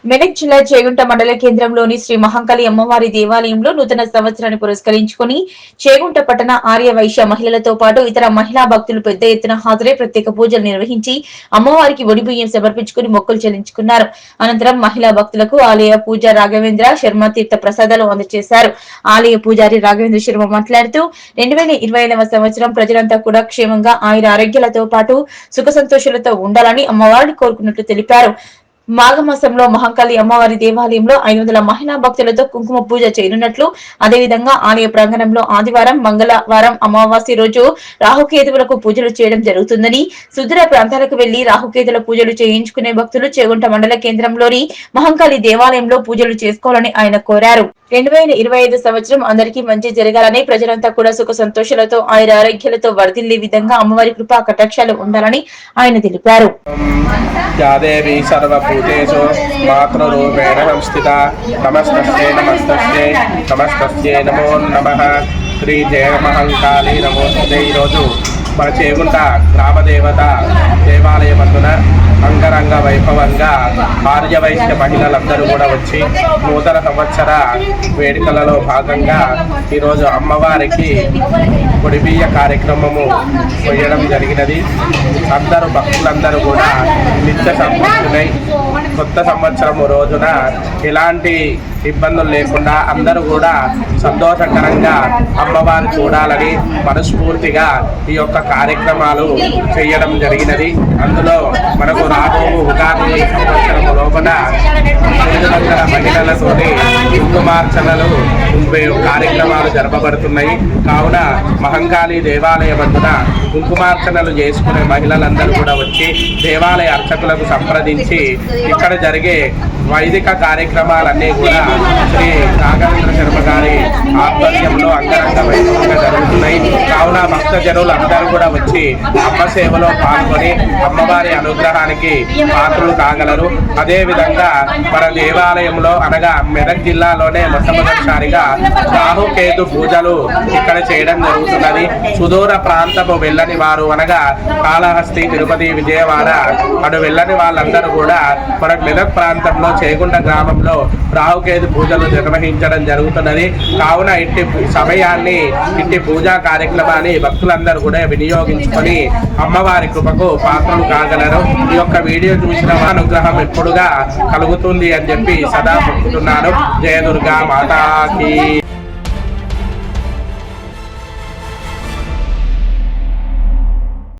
మెదక్ జిల్లా చేగుంట మండల కేంద్రంలోని శ్రీ మహంకాళి అమ్మవారి దేవాలయంలో నూతన సంవత్సరాన్ని పురస్కరించుకుని చేగుంట పట్టణ ఆర్య వైశ్య మహిళలతో పాటు ఇతర మహిళా భక్తులు పెద్ద ఎత్తున హాజరై ప్రత్యేక పూజలు నిర్వహించి అమ్మవారికి ఒడిబియ్యం సమర్పించుకుని మొక్కులు చెల్లించుకున్నారు. అనంతరం మహిళా భక్తులకు ఆలయ పూజ రాఘవేంద్ర శర్మ తీర్థ ప్రసాదాలు అందజేశారు. ఆలయ పూజారి రాఘవేంద్ర శర్మ మాట్లాడుతూ 2025వ సంవత్సరం ప్రజలంతా కూడా క్షేమంగా ఆయుర ఆరోగ్యాలతో పాటు సుఖ సంతోషాలతో ఉండాలని అమ్మవారిని కోరుకున్నట్లు తెలిపారు. మాఘమాసంలో మహంకాళి అమ్మవారి దేవాలయంలో 500 మహిళా భక్తులతో కుంకుమ పూజ చేయనున్నట్లు, అదేవిధంగా ఆలయ ప్రాంగణంలో ఆదివారం, మంగళవారం, అమావాస్య రోజు రాహుకేతువులకు పూజలు చేయడం జరుగుతుందని, సుదూర ప్రాంతాలకు వెళ్లి రాహుకేతుల పూజలు చేయించుకునే భక్తులు చేగుంట మండల కేంద్రంలోని మహంకాళి దేవాలయంలో పూజలు చేసుకోవాలని ఆయన కోరారు. 2025 సంవత్సరం అందరికీ మంచి జరగాలని, ప్రజలంతా కూడా సుఖ సంతోషాలతో ఆయుర ఆరోగ్యాలతో వర్ధిల్లే విధంగా అమ్మవారి కృపా కటాక్షాలు ఉండాలని ఆయన తెలిపారు. భూతేషు మాతృరూపేణ సంస్థితా నమస్తస్యై నమస్తస్యై నమస్తస్యై నమో నమః. శ్రీ జయ మహంకాళి నమోస్తుతే. ఈరోజు మన చేగుంట గ్రామదేవత దేవాలయమందున అంగరంగ వైభవంగా ఆర్యవైశ్య మహిళలందరూ కూడా వచ్చి నూతన సంవత్సర వేడుకలలో భాగంగా ఈరోజు అమ్మవారికి పొడిబియ్య కార్యక్రమము చేయడం జరిగినది. అందరూ భక్తులందరూ కూడా నిత్య సంతృప్తులై కొత్త సంవత్సరము రోజున ఎలాంటి ఇబ్బందులు లేకుండా అందరూ కూడా సంతోషకరంగా అమ్మవారు చూడాలని మనస్ఫూర్తిగా ఈ యొక్క కార్యక్రమాలు చేయడం జరిగినది. అందులో మనకు రాబో ఉగాది సంవత్సరం లోపల 500 మహిళలతోటి కుంకుమార్చనలు కార్యక్రమాలు జరపబడుతున్నాయి. కావున మహంకాళి దేవాలయమందున కుంకుమార్చనలు చేసుకునే మహిళలందరూ కూడా వచ్చి దేవాలయ అర్చకులకు సంప్రదించి ఇక్కడ జరిగే వైదిక కార్యక్రమాలన్నీ కూడా శ్రీ రాఘవేంద్ర శర్మ గారి ఆధ్వర్యంలో అంగరంగ వైభవంగా జరుగుతున్నాయి. కావున భక్తజనులు అందరూ కూడా వచ్చి అమ్మ సేవలో పాల్గొని అమ్మవారి అనుగ్రహానికి పాత్రలు కాగలరు. అదేవిధంగా మన దేవాలయంలో అనగా మెదక్ జిల్లాలోనే మొట్టమొదటిసారిగా రాహుకేతు పూజలు ఇక్కడ చేయడం జరుగుతున్నది. సుదూర ప్రాంతపు వెళ్ళని వారు అనగా కాళహస్తి, తిరుపతి, విజయవాడ అటు వెళ్ళని వాళ్ళందరూ కూడా మన మెదక్ ప్రాంతంలో చేగుంట గ్రామంలో రాహుకేతు పూజలు నిర్వహించడం జరుగుతున్నది. కావున ఇట్టి సమయాన్ని ఇట్టి పూజా కార్యక్రమాన్ని భక్తులందరూ కూడా వినియోగించుకొని అమ్మవారి కృపకు పాత్రలు కాగలరు. ఈ యొక్క వీడియో చూసిన అనుగ్రహం ఎప్పుడుగా కలుగుతుంది అని చెప్పి సదా మొక్కుతున్నాను. జయ దుర్గా మాతాకి.